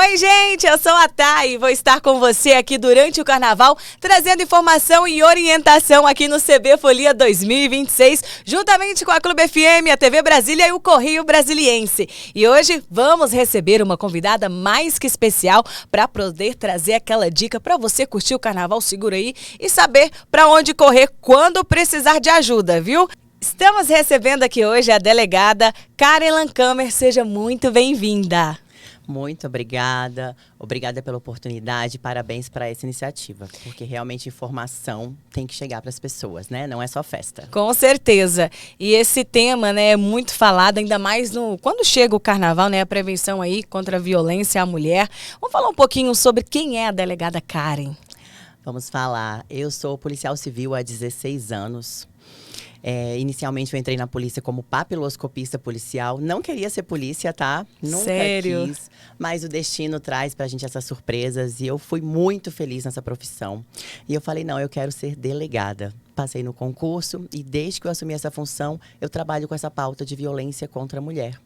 Oi, gente, eu sou a Thay e vou estar com você aqui durante o Carnaval, trazendo informação e orientação aqui no CB Folia 2026, juntamente com a Clube FM, a TV Brasília e o Correio Brasiliense. E hoje vamos receber uma convidada mais que especial para poder trazer aquela dica para você curtir o Carnaval seguro aí e saber para onde correr quando precisar de ajuda, viu? Estamos recebendo aqui hoje a delegada Karen Lancamer. Seja muito bem-vinda. Muito obrigada. Obrigada pela oportunidade. Parabéns para essa iniciativa. Porque realmente informação tem que chegar para as pessoas, né? Não é só festa. Com certeza. E esse tema, né, é muito falado, ainda mais quando chega o Carnaval, né? A prevenção aí contra a violência à mulher. Vamos falar um pouquinho sobre quem é a delegada Karen. Vamos falar. Eu sou policial civil há 16 anos. Inicialmente eu entrei na polícia como papiloscopista policial. Não queria ser polícia, tá? Nunca Sério? quis. Mas o destino traz pra gente essas surpresas. E eu fui muito feliz nessa profissão. E eu falei, não, eu quero ser delegada. Passei no concurso e desde que eu assumi essa função, eu trabalho com essa pauta de violência contra a mulher.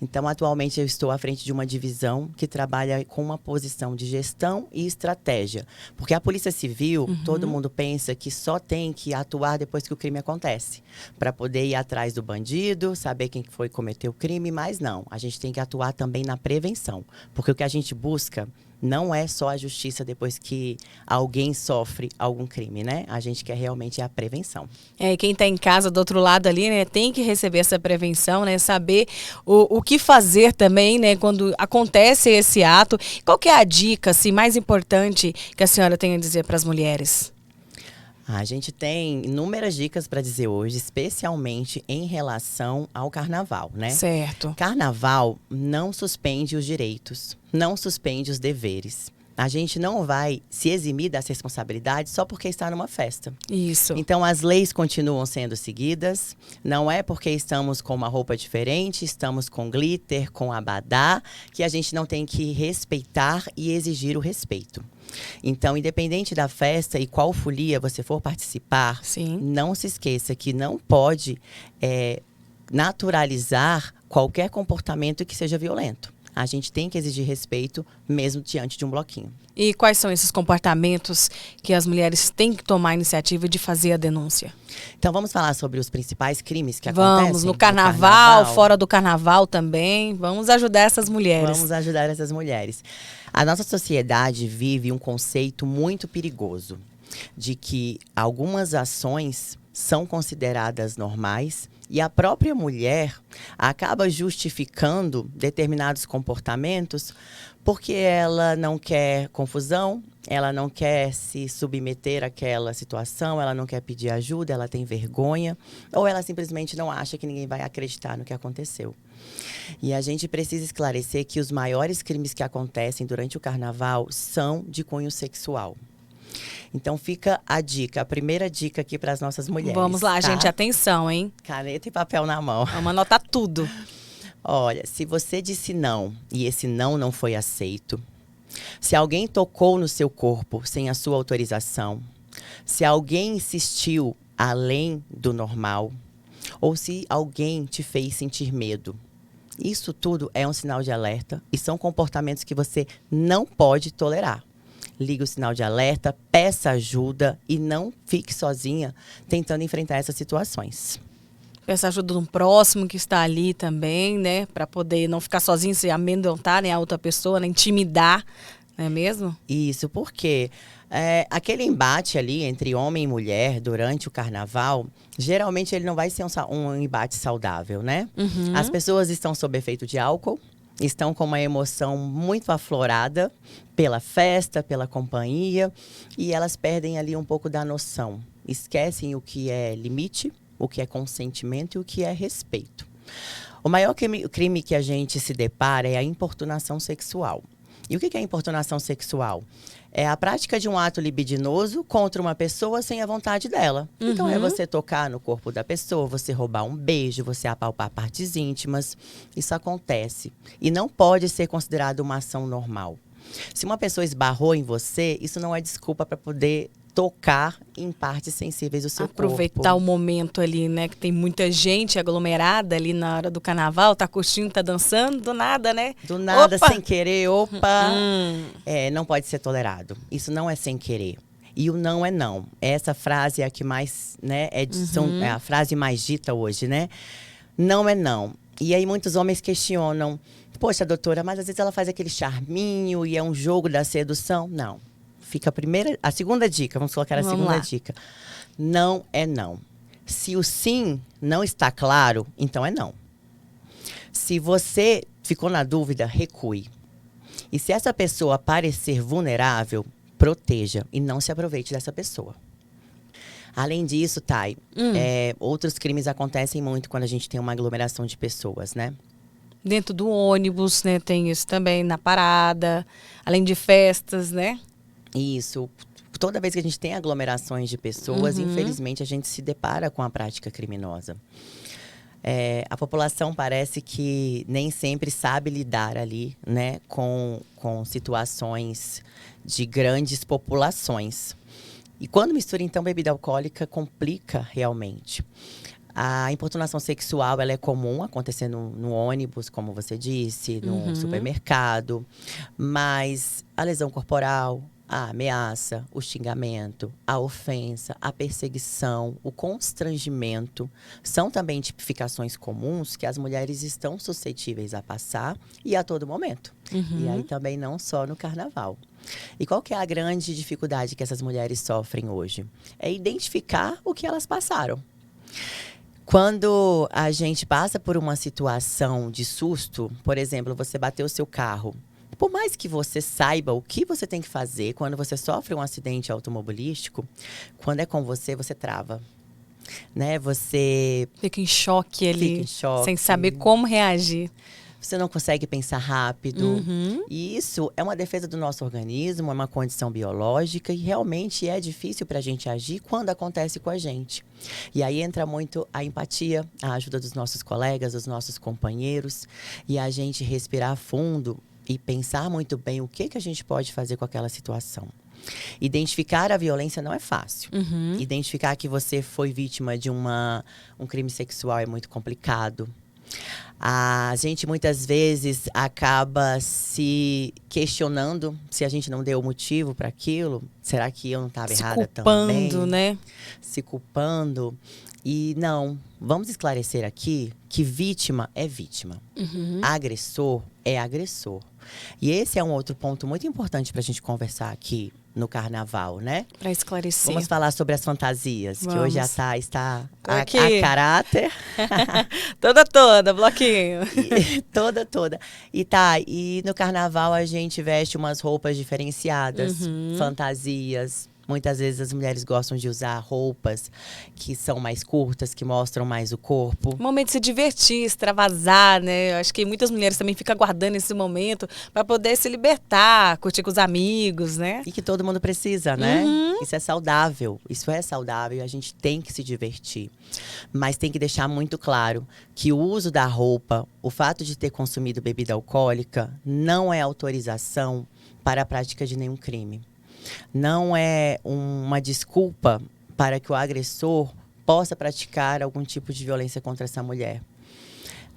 Então, atualmente, eu estou à frente de uma divisão que trabalha com uma posição de gestão e estratégia. Porque a Polícia Civil, todo mundo pensa que só tem que atuar depois que o crime acontece. Para poder ir atrás do bandido, saber quem foi que cometeu o crime, mas não. A gente tem que atuar também na prevenção. Porque o que a gente busca não é só a justiça depois que alguém sofre algum crime, né? A gente quer realmente a prevenção. E quem está em casa do outro lado ali, né, tem que receber essa prevenção, né? Saber o que fazer também, né, quando acontece esse ato. Qual que é a dica, assim, mais importante que a senhora tem a dizer para as mulheres? A gente tem inúmeras dicas para dizer hoje, especialmente em relação ao carnaval, né? Certo. Carnaval não suspende os direitos, não suspende os deveres. A gente não vai se eximir das responsabilidades só porque está numa festa. Isso. Então, as leis continuam sendo seguidas. Não é porque estamos com uma roupa diferente, estamos com glitter, com abadá, que a gente não tem que respeitar e exigir o respeito. Então, independente da festa e qual folia você for participar, Sim. não se esqueça que não pode naturalizar qualquer comportamento que seja violento. A gente tem que exigir respeito mesmo diante de um bloquinho. E quais são esses comportamentos que as mulheres têm que tomar a iniciativa de fazer a denúncia? Então, vamos falar sobre os principais crimes que acontecem Vamos, no carnaval, fora do carnaval também. Vamos ajudar essas mulheres. Vamos ajudar essas mulheres. A nossa sociedade vive um conceito muito perigoso de que algumas ações são consideradas normais e a própria mulher acaba justificando determinados comportamentos porque ela não quer confusão, ela não quer se submeter àquela situação, ela não quer pedir ajuda, ela tem vergonha, ou ela simplesmente não acha que ninguém vai acreditar no que aconteceu. E a gente precisa esclarecer que os maiores crimes que acontecem durante o carnaval são de cunho sexual. Então fica a dica, a primeira dica aqui para as nossas mulheres. Vamos lá, tá? gente, atenção, hein? Caneta e papel na mão. Vamos anotar tudo. Olha, se você disse não e esse não foi aceito, se alguém tocou no seu corpo sem a sua autorização, se alguém insistiu além do normal, ou se alguém te fez sentir medo, isso tudo é um sinal de alerta e são comportamentos que você não pode tolerar. Ligue o sinal de alerta, peça ajuda e não fique sozinha tentando enfrentar essas situações. Peça ajuda de um próximo que está ali também, né? Para poder não ficar sozinho, se amedrontar, né, a outra pessoa, né, intimidar, não é mesmo? Isso, porque aquele embate ali entre homem e mulher durante o carnaval, geralmente ele não vai ser um embate saudável, né? Uhum. As pessoas estão sob efeito de álcool, estão com uma emoção muito aflorada pela festa, pela companhia, e elas perdem ali um pouco da noção. Esquecem o que é limite, o que é consentimento e o que é respeito. O maior crime que a gente se depara é a importunação sexual. E o que é importunação sexual? É a prática de um ato libidinoso contra uma pessoa sem a vontade dela. Uhum. Então, é você tocar no corpo da pessoa, você roubar um beijo, você apalpar partes íntimas. Isso acontece. E não pode ser considerado uma ação normal. Se uma pessoa esbarrou em você, isso não é desculpa para poder tocar em partes sensíveis do seu Aproveitar corpo. o momento ali, né? Que tem muita gente aglomerada ali na hora do carnaval, tá curtindo, tá dançando, do nada, né? Do nada, Opa! sem querer, opa! Não pode ser tolerado. Isso não é sem querer. E o não é não. Essa frase é a que mais, né? É a frase mais dita hoje, né? Não é não. E aí muitos homens questionam. Poxa, doutora, mas às vezes ela faz aquele charminho e é um jogo da sedução. Não. Fica a segunda dica, vamos colocar a segunda dica. Não é não. Se o sim não está claro, então é não. Se você ficou na dúvida, recue. E se essa pessoa parecer vulnerável, proteja e não se aproveite dessa pessoa. Além disso, Thay, outros crimes acontecem muito quando a gente tem uma aglomeração de pessoas, né? Dentro do ônibus, né? Tem isso também, na parada, além de festas, né? Isso. Toda vez que a gente tem aglomerações de pessoas, infelizmente, a gente se depara com a prática criminosa. A população parece que nem sempre sabe lidar ali, né, com situações de grandes populações. E quando mistura, então, bebida alcoólica, complica realmente. A importunação sexual, ela é comum acontecer no ônibus, como você disse, no supermercado. Mas a lesão corporal, a ameaça, o xingamento, a ofensa, a perseguição, o constrangimento são também tipificações comuns que as mulheres estão suscetíveis a passar e a todo momento. E aí também não só no carnaval. E qual que é a grande dificuldade que essas mulheres sofrem hoje? É identificar o que elas passaram. Quando a gente passa por uma situação de susto, por exemplo, você bateu o seu carro, por mais que você saiba o que você tem que fazer, quando você sofre um acidente automobilístico, quando é com você, você trava. Né? Você fica em choque ali, fica em choque, sem saber como reagir. Você não consegue pensar rápido. E isso é uma defesa do nosso organismo, é uma condição biológica e realmente é difícil para a gente agir quando acontece com a gente. E aí entra muito a empatia, a ajuda dos nossos colegas, dos nossos companheiros e a gente respirar fundo e pensar muito bem o que a gente pode fazer com aquela situação. Identificar a violência não é fácil. Identificar que você foi vítima de um crime sexual é muito complicado. A gente muitas vezes acaba se questionando se a gente não deu motivo para aquilo. Será que eu não estava errada também? Se culpando, né? Se culpando. E não, vamos esclarecer aqui que vítima é vítima. Agressor é agressor. E esse é um outro ponto muito importante para a gente conversar aqui no carnaval, né? Para esclarecer. Vamos falar sobre as fantasias, que hoje a Thay está a caráter. toda, bloquinho. Toda. E Thay, e no carnaval a gente veste umas roupas diferenciadas, fantasias. Muitas vezes as mulheres gostam de usar roupas que são mais curtas, que mostram mais o corpo. Momento de se divertir, extravasar, né? Eu acho que muitas mulheres também ficam aguardando esse momento para poder se libertar, curtir com os amigos, né? E que todo mundo precisa, né? Isso é saudável e a gente tem que se divertir. Mas tem que deixar muito claro que o uso da roupa, o fato de ter consumido bebida alcoólica, não é autorização para a prática de nenhum crime. Não é uma desculpa para que o agressor possa praticar algum tipo de violência contra essa mulher.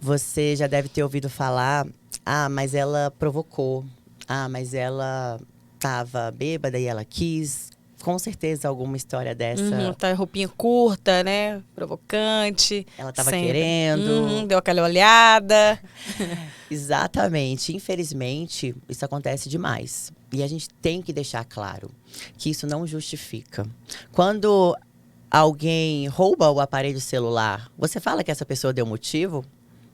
Você já deve ter ouvido falar, mas ela provocou, mas ela estava bêbada e ela quis. Com certeza alguma história dessa. Tá roupinha curta, né? Provocante. Ela estava querendo. Deu aquela olhada. Exatamente. Infelizmente, isso acontece demais. E a gente tem que deixar claro que isso não justifica. Quando alguém rouba o aparelho celular, você fala que essa pessoa deu motivo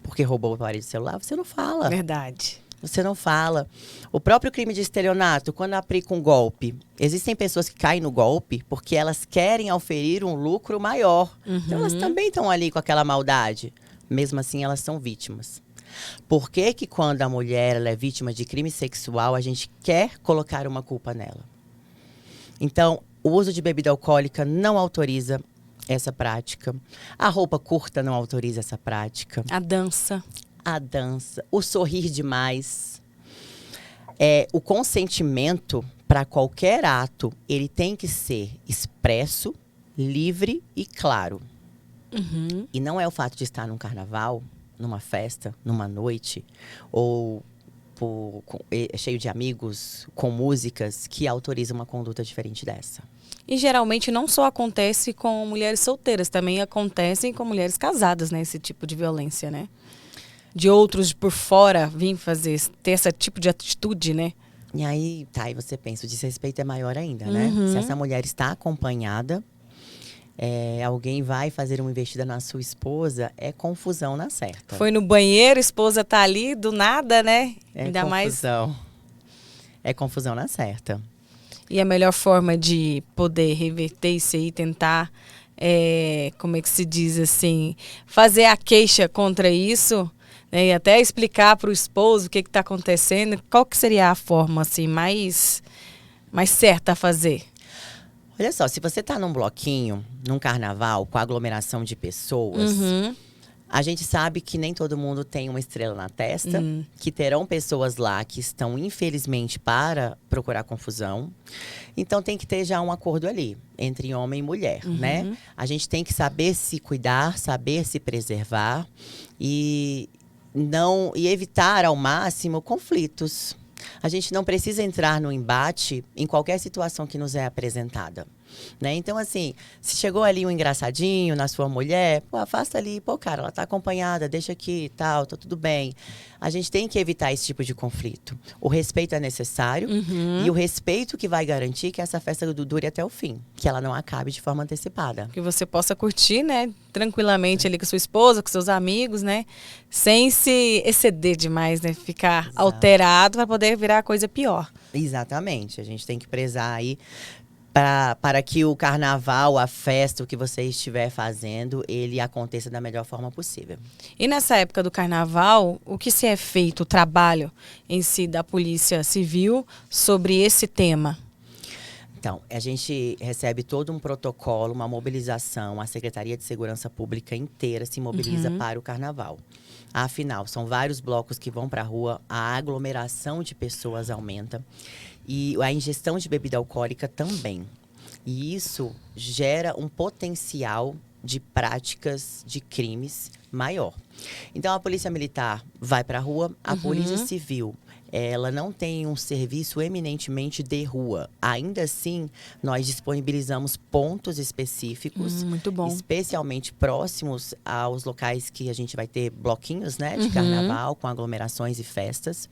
porque roubou o aparelho celular? Você não fala. Verdade. Você não fala. O próprio crime de estelionato, quando aplica um golpe, existem pessoas que caem no golpe porque elas querem auferir um lucro maior. Então, elas também estão ali com aquela maldade. Mesmo assim, elas são vítimas. Por que que quando a mulher ela é vítima de crime sexual, a gente quer colocar uma culpa nela? Então, o uso de bebida alcoólica não autoriza essa prática. A roupa curta não autoriza essa prática. A dança, o sorrir demais. O consentimento para qualquer ato, ele tem que ser expresso, livre e claro. E não é o fato de estar num carnaval, numa festa, numa noite, ou cheio de amigos, com músicas, que autoriza uma conduta diferente dessa. E geralmente não só acontece com mulheres solteiras, também acontecem com mulheres casadas, né? Esse tipo de violência, né? De outros por fora vir ter esse tipo de atitude, né? E aí, aí você pensa, o desrespeito é maior ainda, né? Se essa mulher está acompanhada, alguém vai fazer uma investida na sua esposa, é confusão na certa. Foi no banheiro, a esposa tá ali, do nada, né? Ainda confusão. Mais... É confusão na certa. E a melhor forma de poder reverter isso aí, tentar, como é que se diz assim, fazer a queixa contra isso, né? E até explicar para o esposo o que está acontecendo, qual que seria a forma assim, mais certa a fazer? Olha só, se você está num bloquinho, num carnaval, com aglomeração de pessoas, a gente sabe que nem todo mundo tem uma estrela na testa, que terão pessoas lá que estão, infelizmente, para procurar confusão. Então, tem que ter já um acordo ali, entre homem e mulher, né? A gente tem que saber se cuidar, saber se preservar e evitar ao máximo conflitos. A gente não precisa entrar no embate em qualquer situação que nos é apresentada, né? Então, assim, se chegou ali um engraçadinho na sua mulher, pô, afasta ali, pô, cara, ela tá acompanhada, deixa aqui, tal, tá tudo bem. A gente tem que evitar esse tipo de conflito. O respeito é necessário e o respeito que vai garantir que essa festa dure até o fim, que ela não acabe de forma antecipada. Que você possa curtir, né, tranquilamente ali com sua esposa, com seus amigos, né, sem se exceder demais, né, ficar alterado para poder virar coisa pior. Exatamente, a gente tem que prezar aí para que o carnaval, a festa, o que você estiver fazendo, ele aconteça da melhor forma possível. E nessa época do carnaval, o que se é feito, o trabalho em si da Polícia Civil sobre esse tema? Então, a gente recebe todo um protocolo, uma mobilização, a Secretaria de Segurança Pública inteira se mobiliza para o carnaval. Afinal, são vários blocos que vão para a rua, a aglomeração de pessoas aumenta. E a ingestão de bebida alcoólica também. E isso gera um potencial de práticas de crimes maior. Então, a Polícia Militar vai para a rua, a Polícia Civil, ela não tem um serviço eminentemente de rua. Ainda assim, nós disponibilizamos pontos específicos, muito bom, especialmente próximos aos locais que a gente vai ter bloquinhos, né, de carnaval, com aglomerações e festas.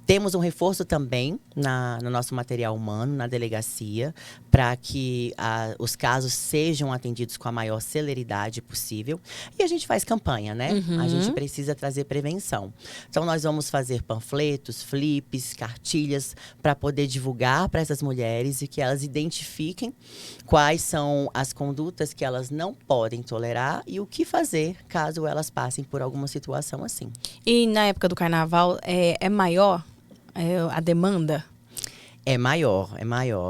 Temos um reforço também no nosso material humano, na delegacia, para que os casos sejam atendidos com a maior celeridade possível. E a gente faz campanha, né? A gente precisa trazer prevenção. Então, nós vamos fazer panfletos, flips, cartilhas, para poder divulgar para essas mulheres e que elas identifiquem quais são as condutas que elas não podem tolerar e o que fazer caso elas passem por alguma situação assim. E na época do carnaval, é maior a demanda? É maior.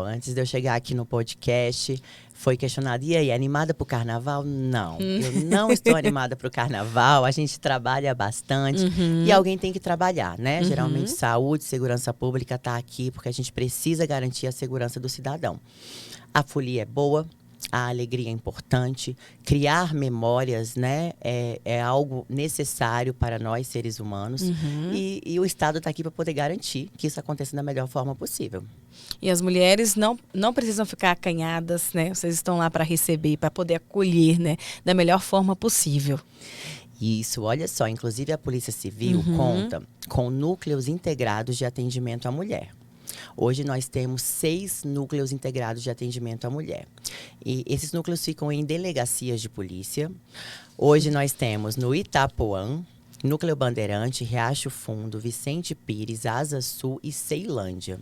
Antes de eu chegar aqui no podcast, foi questionado, e aí, animada para o carnaval? Não, eu não estou animada para o carnaval, a gente trabalha bastante e alguém tem que trabalhar, né? Geralmente saúde, segurança pública está aqui porque a gente precisa garantir a segurança do cidadão. A folia é boa, a alegria é importante, criar memórias, né, é algo necessário para nós, seres humanos. E o Estado está aqui para poder garantir que isso aconteça da melhor forma possível. E as mulheres não precisam ficar acanhadas, né? Vocês estão lá para receber, para poder acolher, né, da melhor forma possível. Isso, olha só, inclusive a Polícia Civil conta com núcleos integrados de atendimento à mulher. Hoje nós temos 6 núcleos integrados de atendimento à mulher. E esses núcleos ficam em delegacias de polícia. Hoje nós temos no Itapuã, Núcleo Bandeirante, Riacho Fundo, Vicente Pires, Asa Sul e Ceilândia.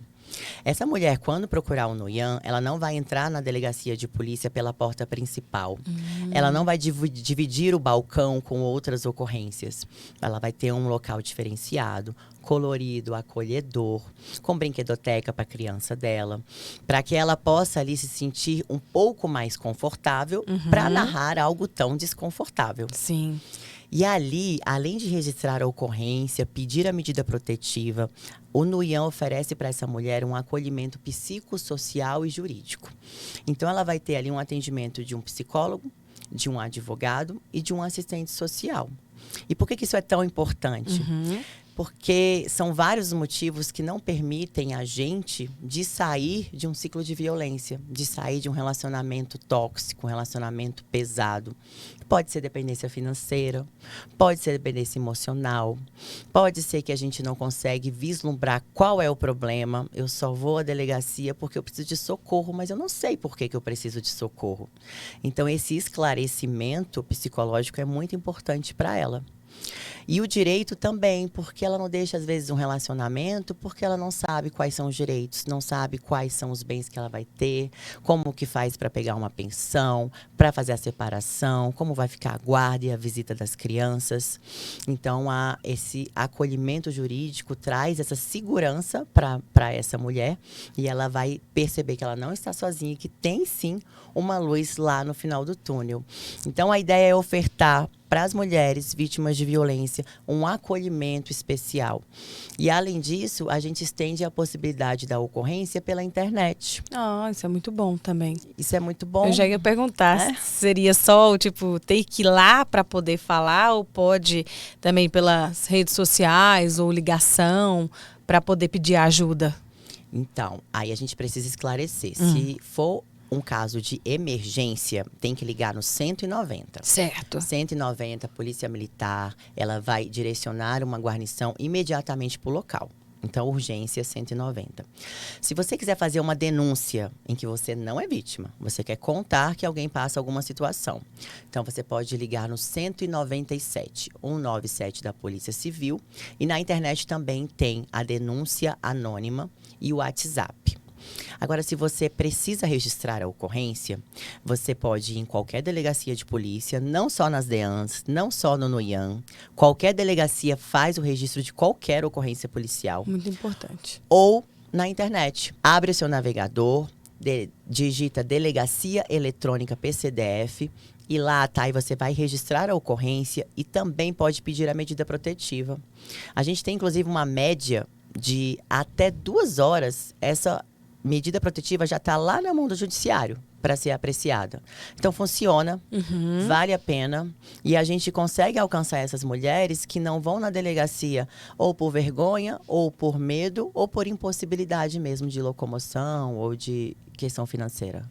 Essa mulher, quando procurar o NUIAM, ela não vai entrar na delegacia de polícia pela porta principal. Ela não vai dividir o balcão com outras ocorrências. Ela vai ter um local diferenciado, colorido, acolhedor, com brinquedoteca para a criança dela, para que ela possa ali se sentir um pouco mais confortável para narrar algo tão desconfortável. Sim. E ali, além de registrar a ocorrência, pedir a medida protetiva, o NUIAM oferece para essa mulher um acolhimento psicossocial e jurídico. Então, ela vai ter ali um atendimento de um psicólogo, de um advogado e de um assistente social. E por que isso é tão importante? Porque são vários motivos que não permitem a gente de sair de um ciclo de violência, de sair de um relacionamento tóxico, um relacionamento pesado. Pode ser dependência financeira, pode ser dependência emocional, pode ser que a gente não consegue vislumbrar qual é o problema. Eu só vou à delegacia porque eu preciso de socorro, mas eu não sei por que eu preciso de socorro. Então, esse esclarecimento psicológico é muito importante para ela. E o direito também, porque ela não deixa, às vezes, um relacionamento, porque ela não sabe quais são os direitos, não sabe quais são os bens que ela vai ter, como que faz para pegar uma pensão, para fazer a separação, como vai ficar a guarda e a visita das crianças. Então, esse acolhimento jurídico traz essa segurança para essa mulher e ela vai perceber que ela não está sozinha e que tem, sim, uma luz lá no final do túnel. Então, a ideia é ofertar para as mulheres vítimas de violência um acolhimento especial. E, além disso, a gente estende a possibilidade da ocorrência pela internet. Isso é muito bom também. Isso é muito bom. Eu já ia perguntar se seria só, tipo, ter que ir lá para poder falar ou pode também pelas redes sociais ou ligação para poder pedir ajuda? Então, aí a gente precisa esclarecer. Se for um caso de emergência, tem que ligar no 190. Certo. 190, Polícia Militar, ela vai direcionar uma guarnição imediatamente para o local. Então, urgência 190. Se você quiser fazer uma denúncia em que você não é vítima, você quer contar que alguém passa alguma situação, então você pode ligar no 197, 197 da Polícia Civil. E na internet também tem a denúncia anônima e o WhatsApp. Agora, se você precisa registrar a ocorrência, você pode ir em qualquer delegacia de polícia, não só nas DEANs, não só no NUIAM. Qualquer delegacia faz o registro de qualquer ocorrência policial. Muito importante. Ou na internet. Abre o seu navegador, digita Delegacia Eletrônica PCDF e lá, tá, e você vai registrar a ocorrência e também pode pedir a medida protetiva. A gente tem, inclusive, uma média de até 2 horas. Essa medida protetiva já está lá na mão do judiciário para ser apreciada. Então, funciona, vale a pena. E a gente consegue alcançar essas mulheres que não vão na delegacia ou por vergonha, ou por medo, ou por impossibilidade mesmo de locomoção ou de questão financeira.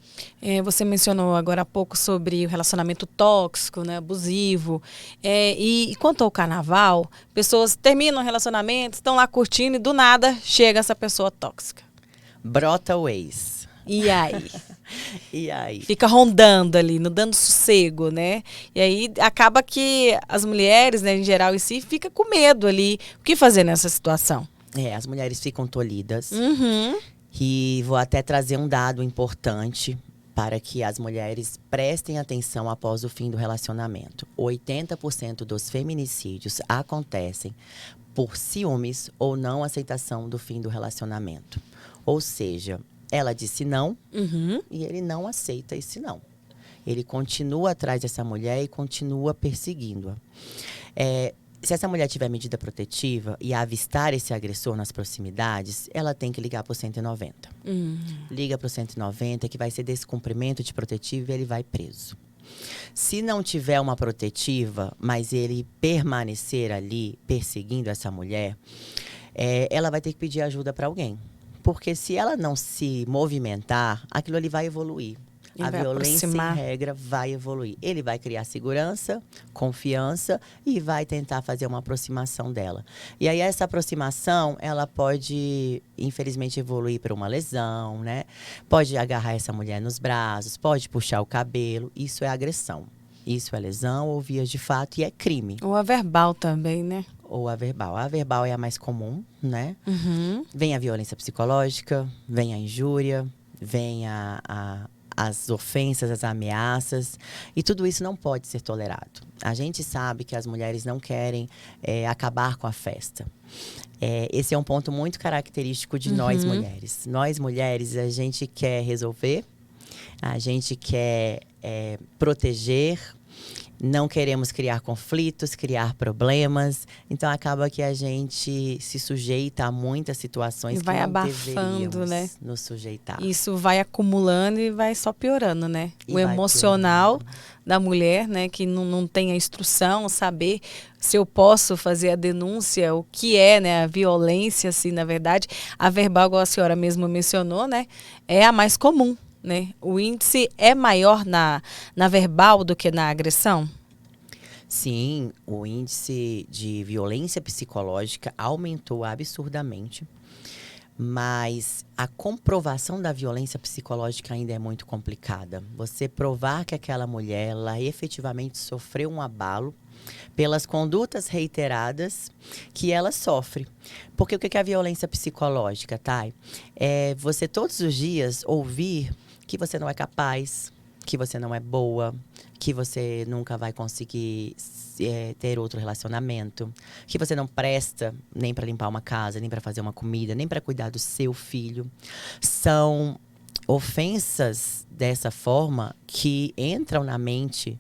Você mencionou agora há pouco sobre o relacionamento tóxico, né, abusivo. E quanto ao carnaval, pessoas terminam o relacionamento, estão lá curtindo e do nada chega essa pessoa tóxica. Brota o ex. E aí? E aí? Fica rondando ali, não dando sossego, né? E aí acaba que as mulheres, né, em geral em si, fica com medo ali. O que fazer nessa situação? As mulheres ficam tolhidas. E vou até trazer um dado importante para que as mulheres prestem atenção após o fim do relacionamento. 80% dos feminicídios acontecem por ciúmes ou não aceitação do fim do relacionamento. Ou seja, ela disse não e ele não aceita esse não. Ele continua atrás dessa mulher e continua perseguindo-a. Se essa mulher tiver medida protetiva e avistar esse agressor nas proximidades, ela tem que ligar para o 190. Liga para o 190 que vai ser descumprimento de protetiva e ele vai preso. Se não tiver uma protetiva, mas ele permanecer ali perseguindo essa mulher, ela vai ter que pedir ajuda para alguém. Porque se ela não se movimentar, aquilo ali vai evoluir. A violência, em regra, vai evoluir. Ele vai criar segurança, confiança e vai tentar fazer uma aproximação dela. E aí, essa aproximação, ela pode, infelizmente, evoluir para uma lesão, né? Pode agarrar essa mulher nos braços, pode puxar o cabelo. Isso é agressão. Isso é lesão ou vias de fato e é crime. Ou a verbal também, né? Ou a verbal. A verbal é a mais comum, né? Vem a violência psicológica, vem a injúria, vem as ofensas, as ameaças. E tudo isso não pode ser tolerado. A gente sabe que as mulheres não querem acabar com a festa. Esse é um ponto muito característico de nós mulheres. Nós mulheres, a gente quer resolver, a gente quer proteger não queremos criar conflitos, criar problemas. Então, acaba que a gente se sujeita a muitas situações E vai que não abafando, deveríamos né? nos sujeitar. Isso vai acumulando e vai só piorando, né? E O vai emocional piorando. da mulher, né? Que não tem a instrução, saber se eu posso fazer a denúncia, o que é, né? A violência, assim, na verdade. A verbal, igual a senhora mesmo mencionou, né? É a mais comum, né? O índice é maior na verbal do que na agressão? Sim, o índice de violência psicológica aumentou absurdamente, mas a comprovação da violência psicológica ainda é muito complicada. Você provar que aquela mulher, ela efetivamente sofreu um abalo pelas condutas reiteradas que ela sofre. Porque o que é a violência psicológica, Thay? É você todos os dias ouvir que você não é capaz, que você não é boa, que você nunca vai conseguir ter outro relacionamento, que você não presta nem para limpar uma casa, nem para fazer uma comida, nem para cuidar do seu filho. São ofensas dessa forma que entram na mente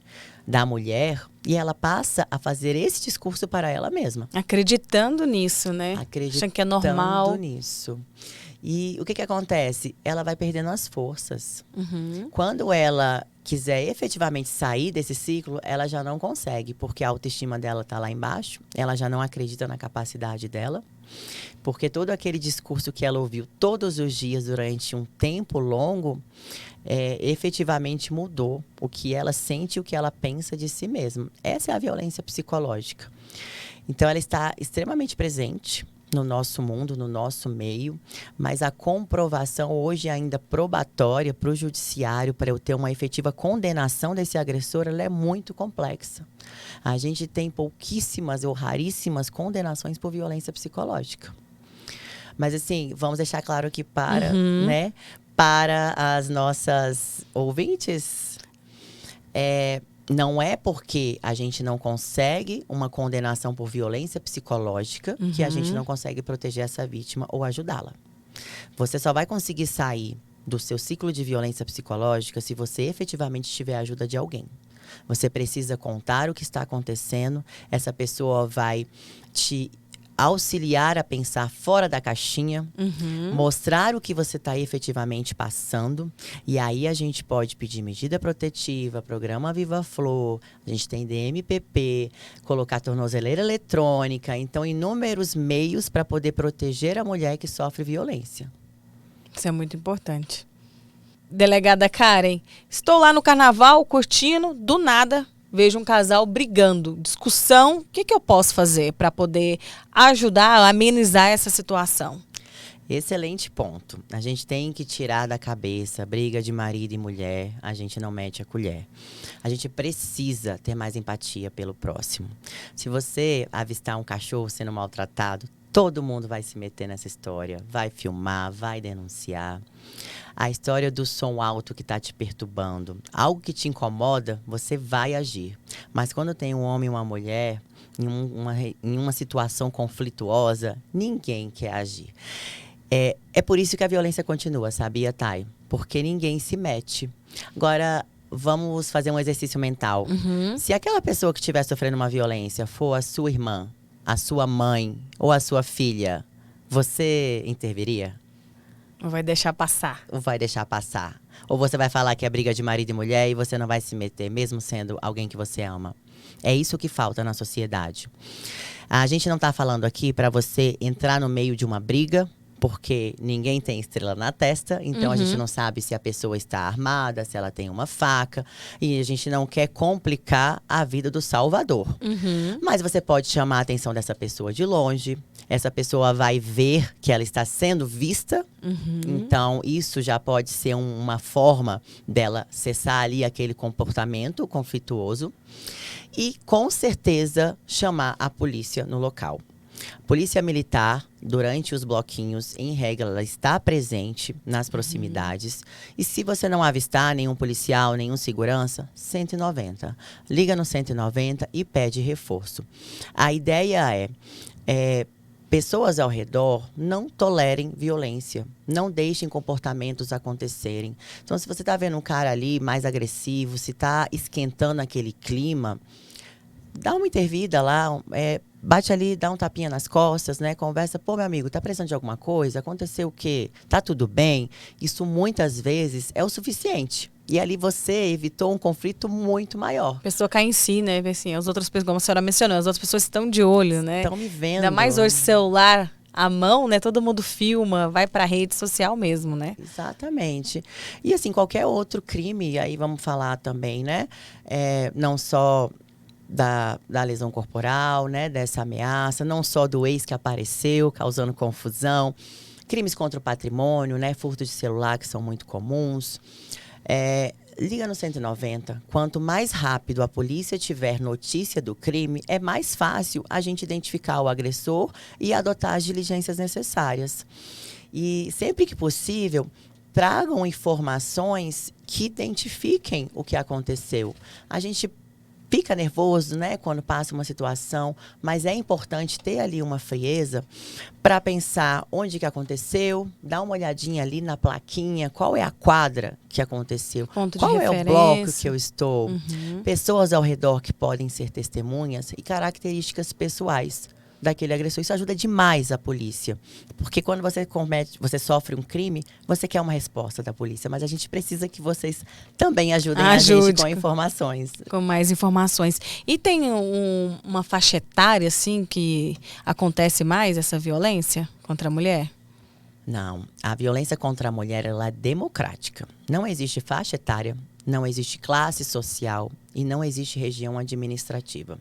da mulher e ela passa a fazer esse discurso para ela mesma. Acreditando nisso, né? Acreditando Achando que é normal. nisso. E o que acontece? Ela vai perdendo as forças. Uhum. Quando ela quiser efetivamente sair desse ciclo, ela já não consegue, porque a autoestima dela está lá embaixo, ela já não acredita na capacidade dela, porque todo aquele discurso que ela ouviu todos os dias durante um tempo longo, efetivamente mudou o que ela sente e o que ela pensa de si mesma. Essa é a violência psicológica. Então, ela está extremamente presente no nosso mundo, no nosso meio, mas a comprovação hoje ainda probatória para o judiciário, para eu ter uma efetiva condenação desse agressor, ela é muito complexa. A gente tem pouquíssimas ou raríssimas condenações por violência psicológica. Mas assim, vamos deixar claro que para as nossas ouvintes, não é porque a gente não consegue uma condenação por violência psicológica que a gente não consegue proteger essa vítima ou ajudá-la. Você só vai conseguir sair do seu ciclo de violência psicológica se você efetivamente tiver a ajuda de alguém. Você precisa contar o que está acontecendo, essa pessoa vai te auxiliar a pensar fora da caixinha, mostrar o que você está efetivamente passando. E aí a gente pode pedir medida protetiva, programa Viva Flor, a gente tem DMPP, colocar tornozeleira eletrônica. Então, inúmeros meios para poder proteger a mulher que sofre violência. Isso é muito importante. Delegada Karen, estou lá no carnaval curtindo, do nada vejo um casal brigando, discussão. O que eu posso fazer para poder ajudar a amenizar essa situação? Excelente ponto. A gente tem que tirar da cabeça briga de marido e mulher, a gente não mete a colher. A gente precisa ter mais empatia pelo próximo. Se você avistar um cachorro sendo maltratado, todo mundo vai se meter nessa história, vai filmar, vai denunciar. A história do som alto que está te perturbando, algo que te incomoda, você vai agir. Mas quando tem um homem e uma mulher em uma situação conflituosa, ninguém quer agir. É por isso que a violência continua, sabia, Thay? Porque ninguém se mete. Agora, vamos fazer um exercício mental. Se aquela pessoa que estiver sofrendo uma violência for a sua irmã, a sua mãe ou a sua filha, você interviria? Ou vai deixar passar? Ou vai deixar passar? Ou você vai falar que é briga de marido e mulher e você não vai se meter, mesmo sendo alguém que você ama? É isso que falta na sociedade. A gente não está falando aqui para você entrar no meio de uma briga, porque ninguém tem estrela na testa, então a gente não sabe se a pessoa está armada, se ela tem uma faca, e a gente não quer complicar a vida do salvador. Mas você pode chamar a atenção dessa pessoa de longe, essa pessoa vai ver que ela está sendo vista, então isso já pode ser uma forma dela cessar ali aquele comportamento conflituoso e, com certeza, chamar a polícia no local. Polícia Militar, durante os bloquinhos, em regra, ela está presente nas proximidades. E se você não avistar nenhum policial, nenhum segurança, 190. Liga no 190 e pede reforço. A ideia é pessoas ao redor não tolerem violência, não deixem comportamentos acontecerem. Então, se você está vendo um cara ali mais agressivo, se está esquentando aquele clima, dá uma intervida lá, bate ali, dá um tapinha nas costas, né? Conversa, pô, meu amigo, tá precisando de alguma coisa? Aconteceu o quê? Tá tudo bem? Isso muitas vezes é o suficiente. E ali você evitou um conflito muito maior. A pessoa cai em si, né? Assim, as outras pessoas, como a senhora mencionou, as outras pessoas estão de olho, né? Estão me vendo. Ainda mais hoje, celular à mão, né? Todo mundo filma, vai pra rede social mesmo, né? Exatamente. E assim, qualquer outro crime, aí vamos falar também, né? Não só da lesão corporal, né? Dessa ameaça, não só do ex que apareceu, causando confusão. Crimes contra o patrimônio, né? Furto de celular, que são muito comuns. Liga no 190. Quanto mais rápido a polícia tiver notícia do crime, é mais fácil a gente identificar o agressor e adotar as diligências necessárias. E sempre que possível, tragam informações que identifiquem o que aconteceu. A gente fica nervoso, né, quando passa uma situação, mas é importante ter ali uma frieza para pensar onde que aconteceu, dar uma olhadinha ali na plaquinha, qual é a quadra que aconteceu, qual é o bloco que eu estou, pessoas ao redor que podem ser testemunhas e características pessoais daquele agressor. Isso ajuda demais a polícia. Porque quando você sofre um crime, você quer uma resposta da polícia. Mas a gente precisa que vocês também ajudem a gente com informações. Com mais informações. E tem uma faixa etária, assim, que acontece mais essa violência contra a mulher? Não. A violência contra a mulher, ela é democrática. Não existe faixa etária, não existe classe social e não existe região administrativa.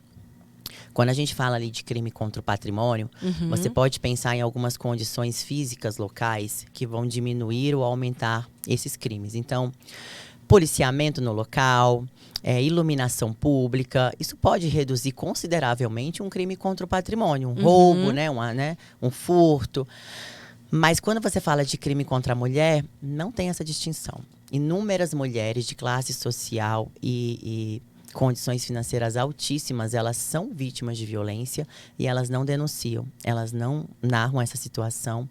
Quando a gente fala ali de crime contra o patrimônio, você pode pensar em algumas condições físicas locais que vão diminuir ou aumentar esses crimes. Então, policiamento no local, iluminação pública, isso pode reduzir consideravelmente um crime contra o patrimônio, um roubo, né, um furto. Mas quando você fala de crime contra a mulher, não tem essa distinção. Inúmeras mulheres de classe social e condições financeiras altíssimas, elas são vítimas de violência e elas não denunciam, elas não narram essa situação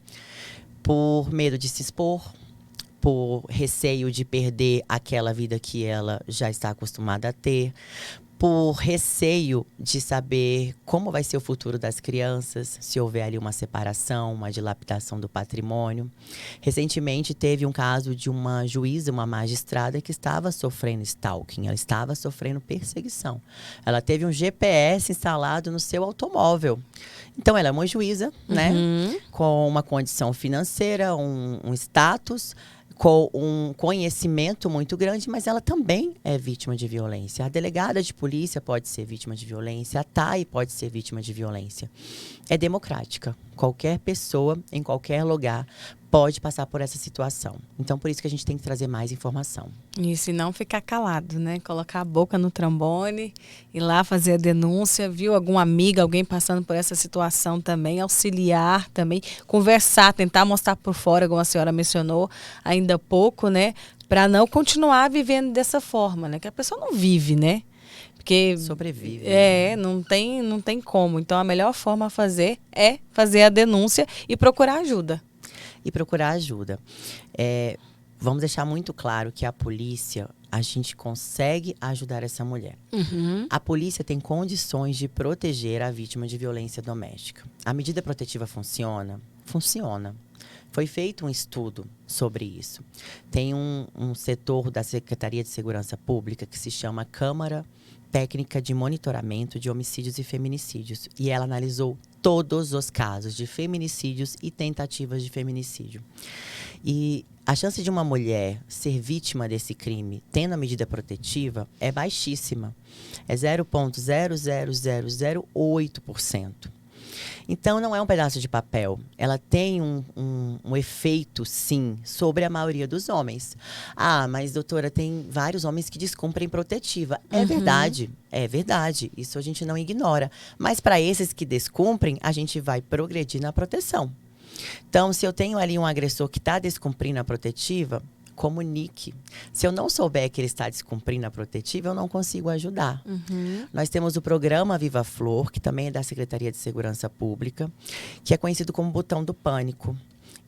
por medo de se expor, por receio de perder aquela vida que ela já está acostumada a ter, por receio de saber como vai ser o futuro das crianças, se houver ali uma separação, uma dilapidação do patrimônio. Recentemente teve um caso de uma juíza, uma magistrada que estava sofrendo stalking, ela estava sofrendo perseguição. Ela teve um GPS instalado no seu automóvel. Então ela é uma juíza, né, com uma condição financeira, um status, com um conhecimento muito grande, mas ela também é vítima de violência. A delegada de polícia pode ser vítima de violência, a TAI pode ser vítima de violência. É democrática. Qualquer pessoa, em qualquer lugar, pode passar por essa situação. Então, por isso que a gente tem que trazer mais informação. E se não ficar calado, né? Colocar a boca no trombone, ir lá fazer a denúncia, viu alguma amiga, alguém passando por essa situação também, auxiliar também, conversar, tentar mostrar por fora, como a senhora mencionou ainda há pouco, né? Para não continuar vivendo dessa forma, né? Que a pessoa não vive, né? Porque sobrevive. Não tem como. Então, a melhor forma a fazer é fazer a denúncia e procurar ajuda. Vamos deixar muito claro que a polícia, a gente consegue ajudar essa mulher. A polícia tem condições de proteger a vítima de violência doméstica. A medida protetiva funciona? Funciona. Foi feito um estudo sobre isso. Tem um setor da Secretaria de Segurança Pública que se chama Câmara Técnica de Monitoramento de Homicídios e Feminicídios. E ela analisou todos os casos de feminicídios e tentativas de feminicídio. E a chance de uma mulher ser vítima desse crime, tendo a medida protetiva, é baixíssima. É 0,00008%. Então, não é um pedaço de papel. Ela tem um efeito, sim, sobre a maioria dos homens. Ah, mas, doutora, tem vários homens que descumprem protetiva. É verdade, é verdade. Isso a gente não ignora. Mas, para esses que descumprem, a gente vai progredir na proteção. Então, se eu tenho ali um agressor que está descumprindo a protetiva, comunique. Se eu não souber que ele está descumprindo a protetiva, eu não consigo ajudar. Nós temos o programa Viva Flor, que também é da Secretaria de Segurança Pública, que é conhecido como botão do pânico.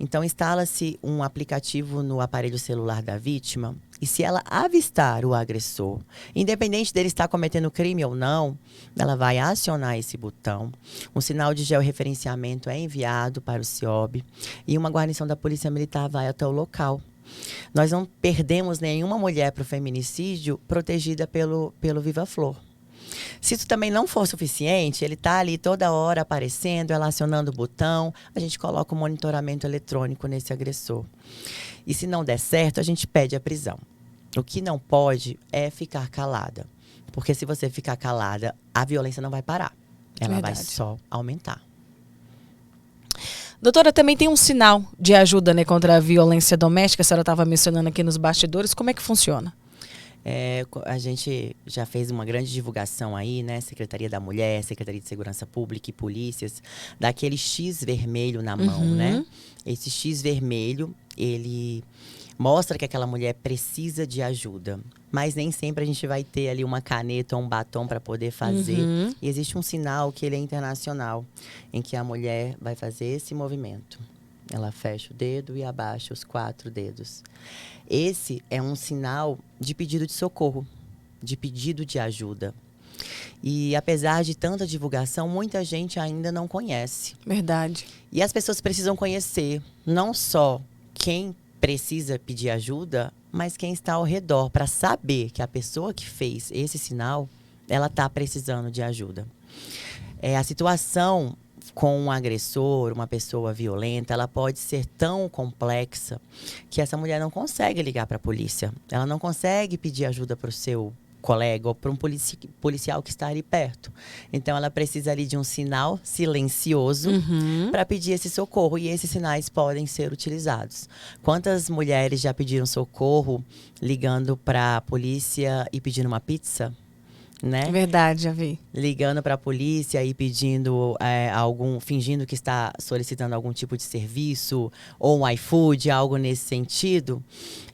Então, instala-se um aplicativo no aparelho celular da vítima e se ela avistar o agressor, independente dele estar cometendo crime ou não, ela vai acionar esse botão. Um sinal de georreferenciamento é enviado para o CIOB e uma guarnição da Polícia Militar vai até o local. Nós não perdemos nenhuma mulher para o feminicídio protegida pelo Viva Flor. Se isso também não for suficiente, ele está ali toda hora aparecendo, ela acionando o botão, a gente coloca o monitoramento eletrônico nesse agressor. E se não der certo, a gente pede a prisão. O que não pode é ficar calada. Porque se você ficar calada, a violência não vai parar. Ela vai só aumentar. Doutora, também tem um sinal de ajuda, né, contra a violência doméstica, a senhora estava mencionando aqui nos bastidores. Como é que funciona? A gente já fez uma grande divulgação aí, né? Secretaria da Mulher, Secretaria de Segurança Pública e polícias, daquele X vermelho na mão, né? Esse X vermelho, ele mostra que aquela mulher precisa de ajuda. Mas nem sempre a gente vai ter ali uma caneta ou um batom para poder fazer. E existe um sinal que ele é internacional, em que a mulher vai fazer esse movimento. Ela fecha o dedo e abaixa os 4 dedos. Esse é um sinal de pedido de socorro, de pedido de ajuda. E apesar de tanta divulgação, muita gente ainda não conhece. Verdade. E as pessoas precisam conhecer não só quem precisa pedir ajuda, mas quem está ao redor, para saber que a pessoa que fez esse sinal, ela está precisando de ajuda. A situação com um agressor, uma pessoa violenta, ela pode ser tão complexa que essa mulher não consegue ligar para a polícia. Ela não consegue pedir ajuda para o seu colega ou para um policial que está ali perto. Então, ela precisa ali de um sinal silencioso para pedir esse socorro. E esses sinais podem ser utilizados. Quantas mulheres já pediram socorro ligando para a polícia e pedindo uma pizza? Né? Verdade, já vi. Ligando para a polícia e pedindo fingindo que está solicitando algum tipo de serviço, ou um iFood, algo nesse sentido.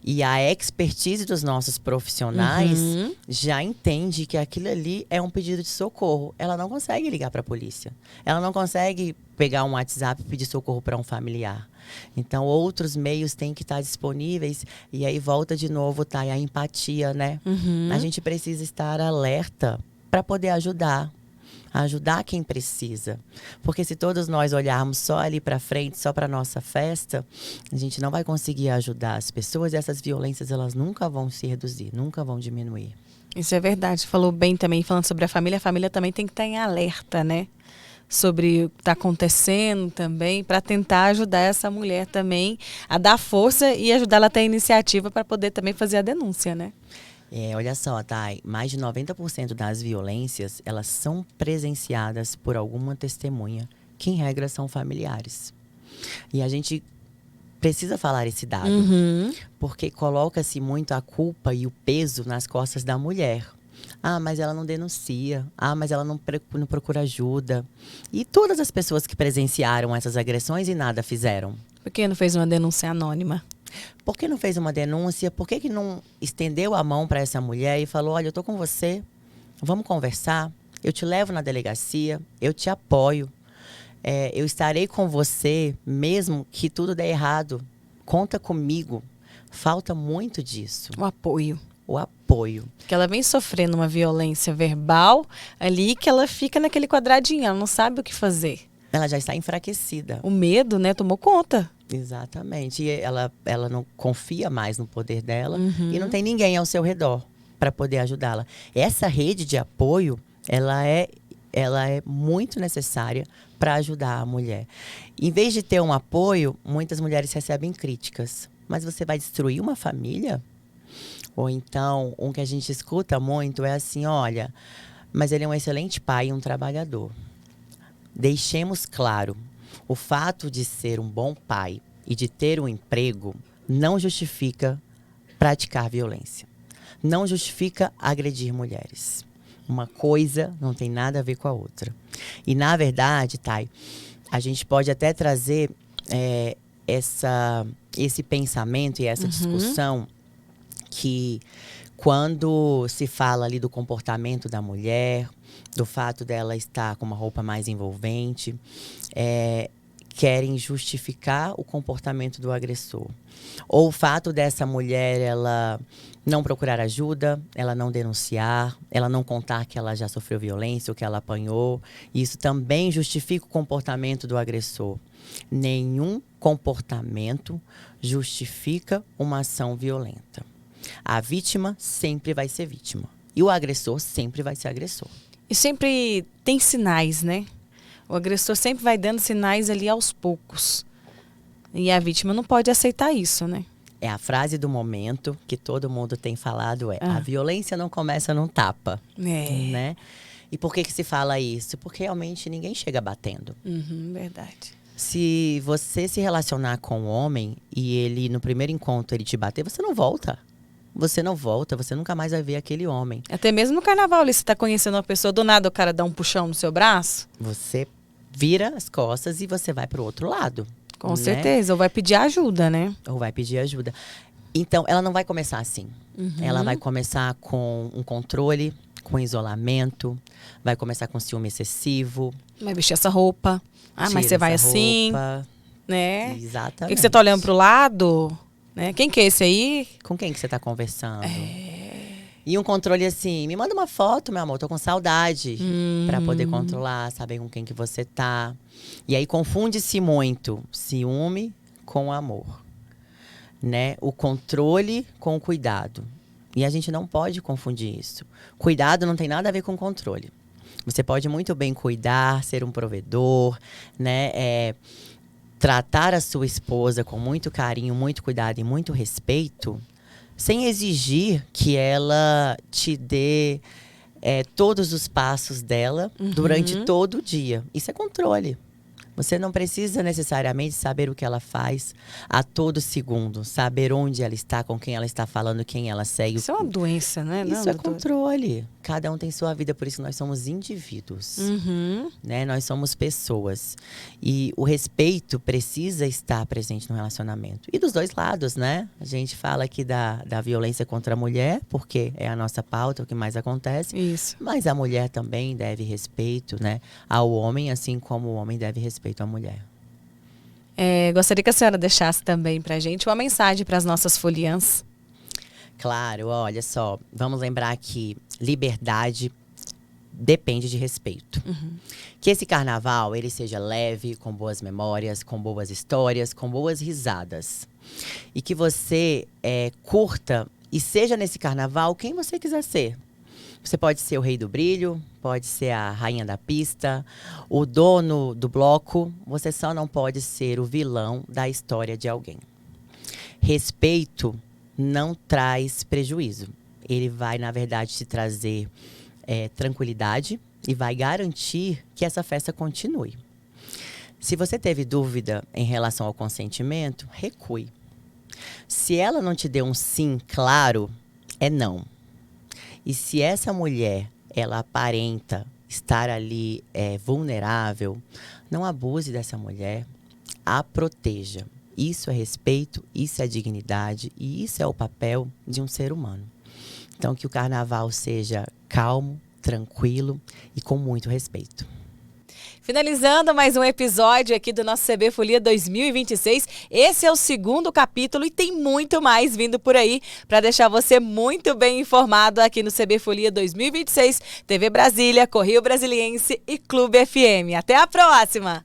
E a expertise dos nossos profissionais já entende que aquilo ali é um pedido de socorro. Ela não consegue ligar para a polícia. Ela não consegue pegar um WhatsApp e pedir socorro para um familiar. Então, outros meios têm que estar disponíveis. E aí volta de novo, tá? A empatia, né? A gente precisa estar alerta para poder ajudar quem precisa. Porque se todos nós olharmos só ali para frente, só para nossa festa, a gente não vai conseguir ajudar as pessoas. E essas violências, elas nunca vão se reduzir, nunca vão diminuir. Isso é verdade. Falou bem também, falando sobre a família também tem que estar em alerta, né? Sobre o que está acontecendo também, para tentar ajudar essa mulher também a dar força e ajudá-la a ter a iniciativa para poder também fazer a denúncia, né? Olha só, Thay, mais de 90% das violências, elas são presenciadas por alguma testemunha, que em regra são familiares. E a gente precisa falar esse dado, porque coloca-se muito a culpa e o peso nas costas da mulher. Ah, mas ela não denuncia. Ah, mas ela não procura ajuda. E todas as pessoas que presenciaram essas agressões e nada fizeram. Por que não fez uma denúncia anônima? Por que não fez uma denúncia? Por que não estendeu a mão para essa mulher e falou, olha, eu estou com você, vamos conversar, eu te levo na delegacia, eu te apoio, eu estarei com você mesmo que tudo der errado, conta comigo. Falta muito disso. O apoio. O apoio. Que ela vem sofrendo uma violência verbal ali, que ela fica naquele quadradinho, ela não sabe o que fazer. Ela já está enfraquecida. O medo, né, tomou conta. Exatamente. E ela não confia mais no poder dela e não tem ninguém ao seu redor para poder ajudá-la. Essa rede de apoio, ela é muito necessária para ajudar a mulher. Em vez de ter um apoio, muitas mulheres recebem críticas. Mas você vai destruir uma família? Ou então, um que a gente escuta muito é assim, olha, mas ele é um excelente pai e um trabalhador. Deixemos claro, o fato de ser um bom pai e de ter um emprego não justifica praticar violência. Não justifica agredir mulheres. Uma coisa não tem nada a ver com a outra. E, na verdade, Thay, a gente pode até trazer esse pensamento e essa discussão que quando se fala ali do comportamento da mulher, do fato dela estar com uma roupa mais envolvente, querem justificar o comportamento do agressor. Ou o fato dessa mulher, ela não procurar ajuda, ela não denunciar, ela não contar que ela já sofreu violência ou que ela apanhou. Isso também justifica o comportamento do agressor. Nenhum comportamento justifica uma ação violenta. A vítima sempre vai ser vítima. E o agressor sempre vai ser agressor. E sempre tem sinais, né? O agressor sempre vai dando sinais ali aos poucos. E a vítima não pode aceitar isso, né? É a frase do momento que todo mundo tem falado, a violência não começa num tapa, né? E por que se fala isso? Porque realmente ninguém chega batendo. Verdade. Se você se relacionar com um homem e ele, no primeiro encontro, ele te bater, você não volta. Você não volta, você nunca mais vai ver aquele homem. Até mesmo no carnaval, ali, você tá conhecendo uma pessoa, do nada o cara dá um puxão no seu braço. Você vira as costas e você vai pro outro lado. Com certeza, ou vai pedir ajuda, né? Ou vai pedir ajuda. Então, ela não vai começar assim. Ela vai começar com um controle, com isolamento, vai começar com ciúme excessivo. Vai vestir essa roupa. Ah, mas você vai assim, né? Exatamente. Por que você tá olhando pro lado? Né? Quem que é esse aí? Com quem que você tá conversando? E um controle assim, me manda uma foto, meu amor, tô com saudade. Pra poder controlar, saber com quem que você tá. E aí confunde-se muito ciúme com amor, né? O controle com o cuidado. E a gente não pode confundir isso. Cuidado não tem nada a ver com controle. Você pode muito bem cuidar, ser um provedor, né? Tratar a sua esposa com muito carinho, muito cuidado e muito respeito, sem exigir que ela te dê todos os passos dela durante todo o dia. Isso é controle. Você não precisa necessariamente saber o que ela faz a todo segundo. Saber onde ela está, com quem ela está falando, quem ela segue. Isso é uma doença, né? Isso é controle. Cada um tem sua vida, por isso nós somos indivíduos. Né? Nós somos pessoas. E o respeito precisa estar presente no relacionamento. E dos dois lados, né? A gente fala aqui da violência contra a mulher, porque é a nossa pauta, o que mais acontece. Isso. Mas a mulher também deve respeito, né? Ao homem, assim como o homem deve respeito à mulher. Gostaria que a senhora deixasse também pra gente uma mensagem para as nossas foliãs. Claro, olha só, vamos lembrar que liberdade depende de respeito. Que esse carnaval, ele seja leve, com boas memórias, com boas histórias, com boas risadas. E que você curta e seja nesse carnaval quem você quiser ser. Você pode ser o rei do brilho, pode ser a rainha da pista, o dono do bloco. Você só não pode ser o vilão da história de alguém. Respeito não traz prejuízo. Ele vai, na verdade, te trazer tranquilidade e vai garantir que essa festa continue. Se você teve dúvida em relação ao consentimento, recue. Se ela não te deu um sim claro, é não. E se essa mulher, ela aparenta estar ali vulnerável, não abuse dessa mulher, a proteja. Isso é respeito, isso é dignidade e isso é o papel de um ser humano. Então, que o carnaval seja calmo, tranquilo e com muito respeito. Finalizando mais um episódio aqui do nosso CB Folia 2026. Esse é o 2º capítulo e tem muito mais vindo por aí para deixar você muito bem informado aqui no CB Folia 2026, TV Brasília, Correio Brasiliense e Clube FM. Até a próxima!